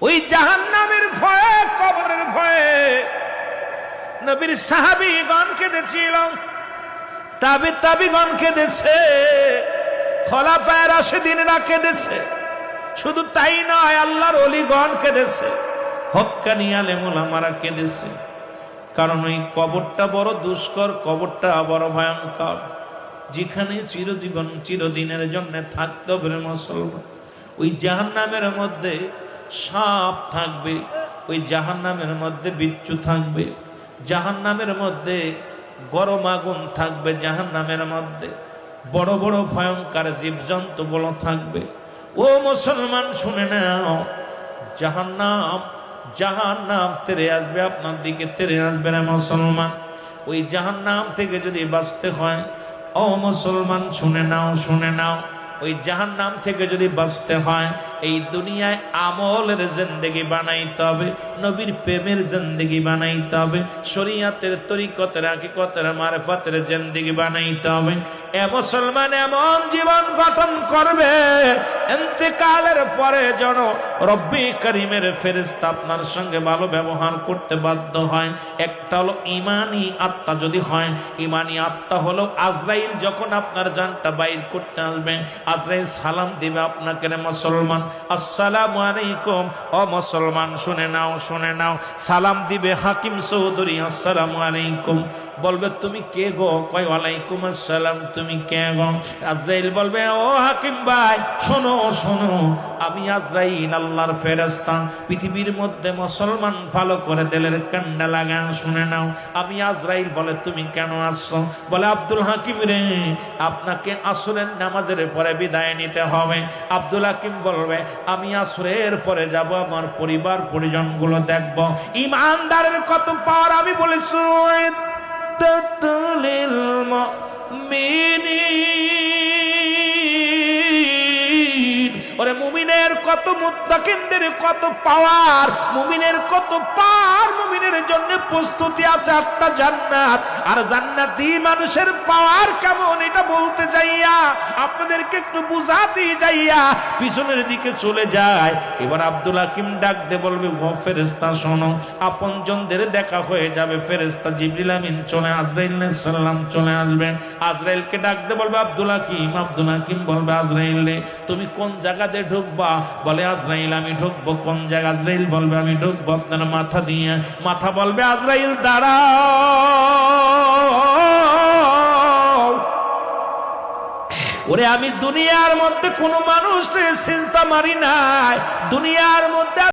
ওই জাহান্নামের ভয়ে, কবরের ভয়ে নবীর সাহাবীগণ কেঁদেছিল, তাবিগণ কেঁদেছে, খোলাফায়ে রাশিদিনরা কেঁদেছে। শুধু তাই নয়, আল্লাহর ওলিগণ কেঁদেছে, হক্কানি আলেম ওলামারা কেঁদেছে। কারণ ওই কবরটা বড় দুষ্কর, কবরটা বড় ভয়ঙ্কর, যেখানে চিরজীবন চিরদিনের জন্য থাকতে হবে মুসলমান। ওই জাহান্নামের মধ্যে সাপ থাকবে, ওই জাহান্নামের মধ্যে বিচ্ছু থাকবে, জাহান্নামের মধ্যে গরম আগুন থাকবে, জাহান্নামের মধ্যে বড় বড় ভয়ঙ্কর জীবজন্তু গুলো থাকবে। ও মুসলমান শুনে নাও, জাহান্নাম তেরে আসবে, আপনার দিকে তেরে আসবে না মুসলমান। ওই জাহান্নাম থেকে যদি বাঁচতে হয়, ও মুসলমান শুনে নাও, ওই জাহান্নাম থেকে যদি বাঁচতে হয়, এই দুনিয়ায় আমলের জিন্দেগি বানাইতে হবে, নবীর প্রেমের জিন্দেগি বানাইতে হবে, শরীয়তের তরিকতের হাকিকতের মারিফতের জিন্দেগি বানাইতে হবে। এ মুসলমান এমন জীবন গঠন করবে, ইন্তেকালের পরে যেন রব্বি করিমের ফেরেশতা আপনার সঙ্গে ভালো ব্যবহার করতে বাধ্য হয়। একটা হলো ঈমানি আত্মা যদি হয়, ঈমানি আত্মা হলো আজরাইল যখন আপনার জানটা বাইর করতে আসবে, আজরাইল সালাম দিবে আপনাকে, রে মুসলমান আসসালামু আলাইকুম। ও মুসলমান শুনে নাও, সালাম দিবে হাকিম চৌধুরী, আসসালামু আলাইকুম। বলবে তুমি কে গো? কয় ওয়ালাইকুম আসসালাম, তুমি কে গো? আজরাইল বলবে ও হাকিম ভাই শোনো, আমি আজরাইল আল্লাহর ফেরেশতা। পৃথিবীর মধ্যে মুসলমান ভালো করে দিলের কান্ডা লাগান, শুনে নাও। আমি আজরাইল বলে তুমি কেন আসছো? বলে আব্দুল হাকিম রে, আপনাকে আসরের নামাজের পরে বিদায় নিতে হবে। আব্দুল হাকিম বলবে আমি আসরের পরে যাব, আমার পরিবার পরিজন গুলো দেখবো। ইমানদারের কত পাওয়ার আমি বলেছি। ওরে মুমিনের কত, মুত্তাকিনদের কত পাওয়ার, মুমিনের কত পাওয়ার, মুমিনের জন্য প্রস্তুতি আছে আটটা জান্নাত। আর জান্নাতি মানুষের পাওয়ার কেমন এটা বলতে যাইয়া, আপনাদেরকে একটু বুঝাতে যাইয়া পিছনের দিকে চলে যায়। এবার আব্দুল হাকিম ডাক দে বলবে ও ফেরেশতা শোনো, আপনজনদের দেখা হয়ে যাবে। ফেরেশতা জিবরিল আমিন চলে, আজরাইল আলাইহিস সালাম চলে আসবেন। আজরাইলকে ডাক দে বলবে আব্দুল হাকিম বলবে আজরাইল রে তুমি কোন জায়গাতে ঢুকবা? বলে আজরাইল আমি ঢুকবো কোন জায়গা? আজরাইল বলবে আমি ঢুকবো আপনার মাথা দিয়ে। মাথা বলবে আজরাইল দাঁড়াও। ওরে আমি দুনিয়ার মধ্যে কোনো মানুষকে সিজদা মারি নাই, দুনিয়ার মধ্যে